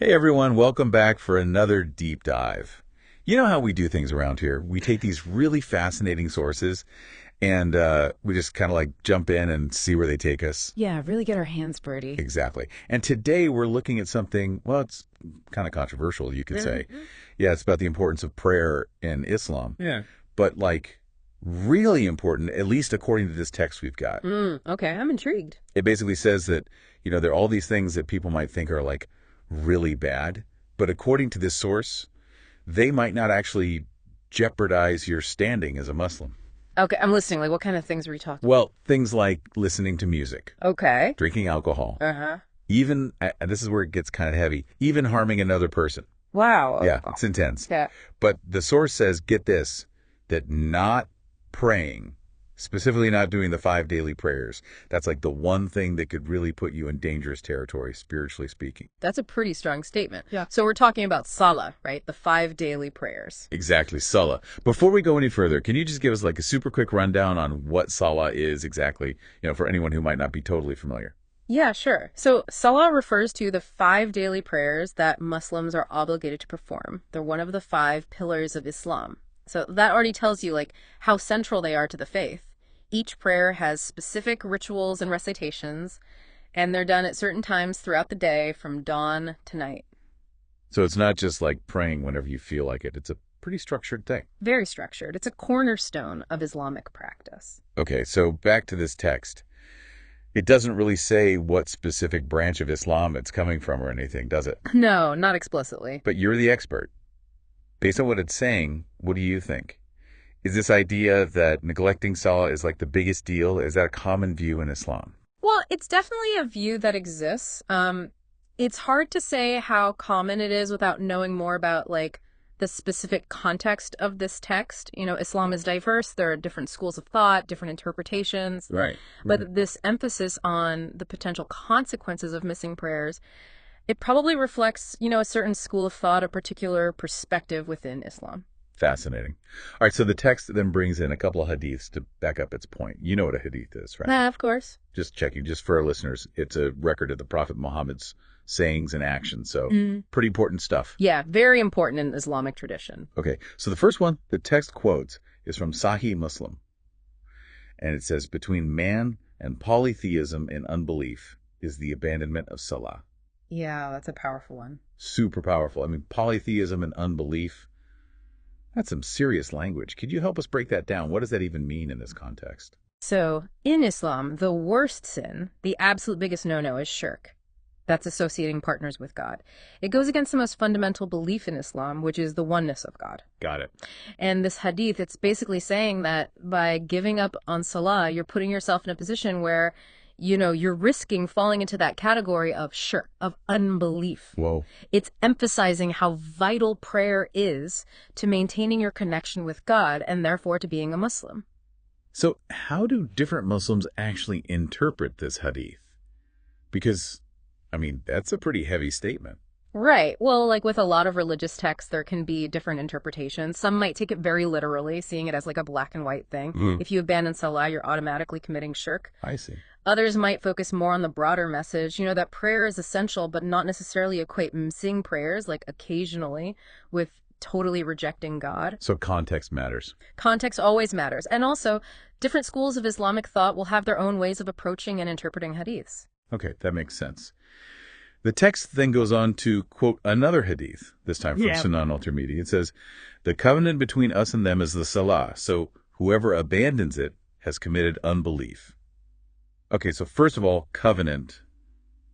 Hey everyone, welcome back for another deep dive. You know how we do things around here. We take these really fascinating sources and we just kind of like jump in and see where they take us. Yeah, really get our hands dirty. Exactly. And today we're looking at something, well, it's kind of controversial, you could say. Yeah, it's about the importance of prayer in Islam. Yeah. But like really important, at least according to this text we've got. Okay, I'm intrigued. It basically says that, there are all these things that people might think are like really bad, but according to this source, they might not actually jeopardize your standing as a Muslim. Okay, I'm listening. Like, what kind of things are we talking Well, things like listening to music, about? Okay. drinking alcohol, Uh-huh. even, and this is where it gets kind of heavy, even harming another person. Wow. Yeah, it's intense. Yeah. But the source says, get this, that not praying, specifically not doing the 5 daily prayers, that's like the one thing that could really put you in dangerous territory, spiritually speaking. That's a pretty strong statement. Yeah. So we're talking about Salah, right? The 5 daily prayers. Exactly, Salah. Before we go any further, can you just give us like a super quick rundown on what Salah is exactly, for anyone who might not be totally familiar? Yeah, sure. So Salah refers to the 5 daily prayers that Muslims are obligated to perform. They're one of the 5 pillars of Islam. So that already tells you like how central they are to the faith. Each prayer has specific rituals and recitations, and they're done at certain times throughout the day from dawn to night. So it's not just like praying whenever you feel like it. It's a pretty structured thing. Very structured. It's a cornerstone of Islamic practice. Okay, so back to this text. It doesn't really say what specific branch of Islam it's coming from or anything, does it? No, not explicitly. But you're the expert. Based on what it's saying, what do you think? Is this idea that neglecting Salah is like the biggest deal? Is that a common view in Islam? Well, it's definitely a view that exists. It's hard to say how common it is without knowing more about like the specific context of this text. Islam is diverse. There are different schools of thought, different interpretations. Right. But this emphasis on the potential consequences of missing prayers, it probably reflects, a certain school of thought, a particular perspective within Islam. Fascinating. All right, so the text then brings in a couple of hadiths to back up its point. You know what a hadith is, right? Of course. Just checking, just for our listeners, it's a record of the Prophet Muhammad's sayings and actions, so pretty important stuff. Yeah, very important in Islamic tradition. Okay, so the first one the text quotes is from Sahih Muslim, and it says, between man and polytheism and unbelief is the abandonment of Salah. Yeah, that's a powerful one. Super powerful. I mean, polytheism and unbelief, that's some serious language. Could you help us break that down? What does that even mean in this context? So, in Islam, the worst sin, the absolute biggest no-no is shirk. That's associating partners with God. It goes against the most fundamental belief in Islam, which is the oneness of God. Got it. And this hadith, it's basically saying that by giving up on Salah, you're putting yourself in a position where, you're risking falling into that category of shirk, of unbelief. Whoa. It's emphasizing how vital prayer is to maintaining your connection with God and therefore to being a Muslim. So how do different Muslims actually interpret this hadith? Because, that's a pretty heavy statement. Right. Well, like with a lot of religious texts, there can be different interpretations. Some might take it very literally, seeing it as like a black and white thing. If you abandon Salah, you're automatically committing shirk. I see. Others might focus more on the broader message, that prayer is essential, but not necessarily equate missing prayers, like occasionally, with totally rejecting God. So context matters. Context always matters. And also, different schools of Islamic thought will have their own ways of approaching and interpreting hadiths. Okay, that makes sense. The text then goes on to quote another hadith, this time from Sunan al-Tirmidhi. It says, the covenant between us and them is the Salah, so whoever abandons it has committed unbelief. Okay, so first of all, covenant.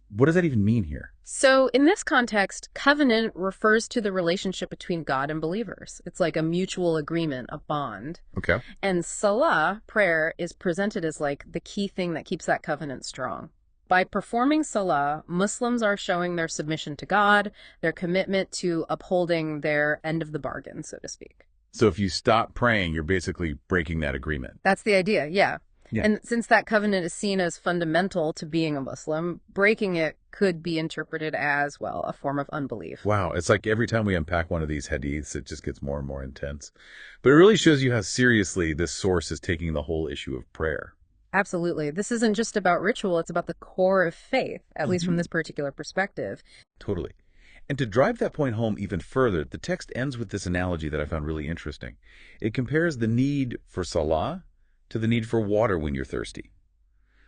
What does that even mean here? So in this context, covenant refers to the relationship between God and believers. It's like a mutual agreement, a bond. Okay. And Salah, prayer, is presented as like the key thing that keeps that covenant strong. By performing Salah, Muslims are showing their submission to God, their commitment to upholding their end of the bargain, so to speak. So if you stop praying, you're basically breaking that agreement. That's the idea, yeah. Yeah. And since that covenant is seen as fundamental to being a Muslim, breaking it could be interpreted as, well, a form of unbelief. Wow, it's like every time we unpack one of these hadiths, it just gets more and more intense. But it really shows you how seriously this source is taking the whole issue of prayer. Absolutely. This isn't just about ritual, it's about the core of faith, at least from this particular perspective. Totally. And to drive that point home even further, the text ends with this analogy that I found really interesting. It compares the need for Salah to the need for water when you're thirsty.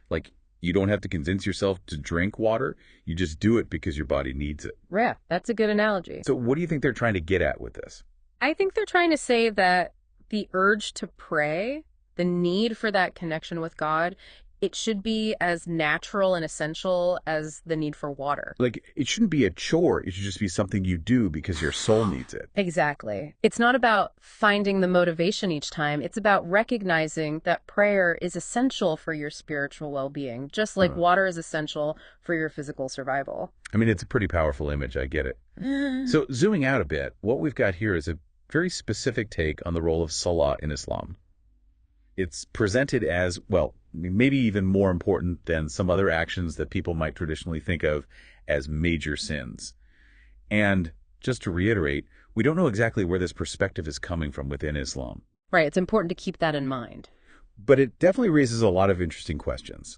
Like, you don't have to convince yourself to drink water. You just do it because your body needs it. Yeah, that's a good analogy. So what do you think they're trying to get at with this? I think they're trying to say that the urge to pray, the need for that connection with God, it should be as natural and essential as the need for water. Like, it shouldn't be a chore. It should just be something you do because your soul needs it. Exactly. It's not about finding the motivation each time. It's about recognizing that prayer is essential for your spiritual well-being, just like water is essential for your physical survival. I mean, it's a pretty powerful image. I get it. So zooming out a bit, what we've got here is a very specific take on the role of Salah in Islam. It's presented as, well, maybe even more important than some other actions that people might traditionally think of as major sins. And just to reiterate, we don't know exactly where this perspective is coming from within Islam. Right, it's important to keep that in mind. But it definitely raises a lot of interesting questions.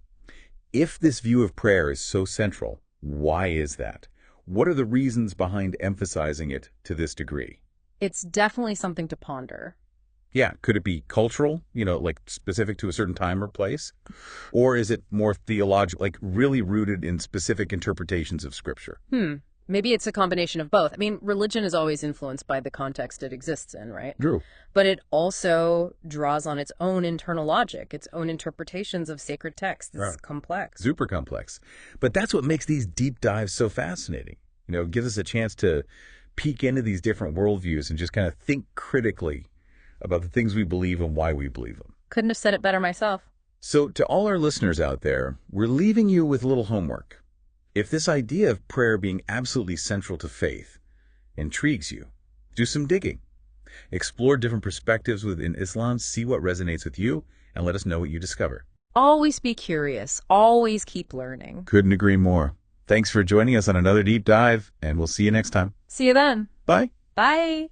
If this view of prayer is so central, why is that? What are the reasons behind emphasizing it to this degree? It's definitely something to ponder. Yeah, could it be cultural, like specific to a certain time or place? Or is it more theological, like really rooted in specific interpretations of Scripture? Maybe it's a combination of both. I mean, religion is always influenced by the context it exists in, right? True. But it also draws on its own internal logic, its own interpretations of sacred texts. It's complex. Super complex. But that's what makes these deep dives so fascinating. It gives us a chance to peek into these different worldviews and just kind of think critically about the things we believe and why we believe them. Couldn't have said it better myself. So to all our listeners out there, we're leaving you with a little homework. If this idea of prayer being absolutely central to faith intrigues you, do some digging. Explore different perspectives within Islam, see what resonates with you, and let us know what you discover. Always be curious. Always keep learning. Couldn't agree more. Thanks for joining us on another deep dive, and we'll see you next time. See you then. Bye. Bye.